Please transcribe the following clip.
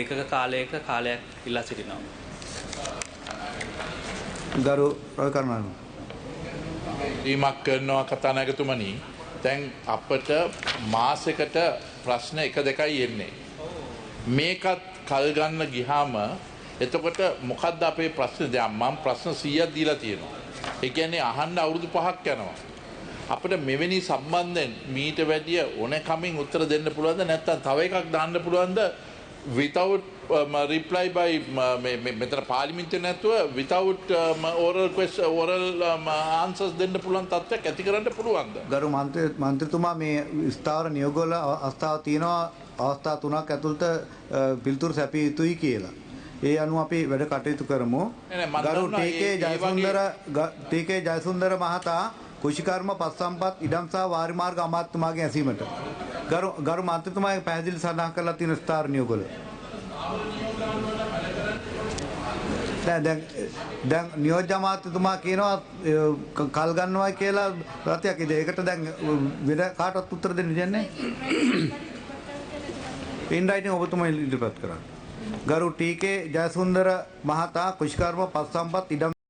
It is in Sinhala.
එකක කාලයක් ඉල්ලා සිටිනවා. ගරු රවිකර්මන් ීමක් කරනවා කතානායකතුමනි. දැන් අපට මාසෙකට ප්‍රශ්න 1-2යි එන්නේ. මේකත් කල් ගන්න ගියාම එතකොට මොකද්ද අපේ ප්‍රශ්නේ? දැන් මම ප්‍රශ්න 100ක් දීලා තියෙනවා. ඒ කියන්නේ අහන්න අවුරුදු 5ක් යනවා. අපිට මෙවැනි සම්බන්ධයෙන් මීට වැඩිය ඕනේ කමින් උත්තර දෙන්න පුළුවන්ද නැත්නම් තව එකක් දාන්න පුළුවන්ද without reply by මෙතන පාර්ලිමේන්තුවේ නැතුව without oral answers දෙන්න පුළුවන් තත්ත්වයක් ඇති කරන්න පුළුවන්ද? ගරු මන්ත්‍රීතුමා මේ ස්ථාවර නියෝගවල අවස්ථාව තියෙනවා අවස්ථා 3ක් ඇතුළත පිළිතුරු සැපිය යුතුයි කියලා. ඒ අනුව අපි වැඩ කටයුතු කරමු. ගරු ටීකේ ජයසුන්දර මහතා කුෂිකර්ම පස්සම්පත් ඉඩම් සහ වාරිමාර්ග අමාත්‍යතුමාගේ ඇසීමට ගරු මන්ත්‍රීතුමා පැහැදිලි සඳහන් කරලා තියෙන ස්ථාවර නියෝගවල දැන් නියෝජ්‍ය අමාත්‍යතුමා කියනවා කල් ගන්නවා කියලා රතයක් ඉද ඒකට දැන් වෙන කාටවත් උත්තර දෙන්න දෙන්නේ ඉන් රයිටින් ඔබතුමා ඉදිරිපත් කරා. ගරු ටීකේ ජයසුන්දර මහතා කුෂිකර්ම පස්සම්පත් ඉඩම්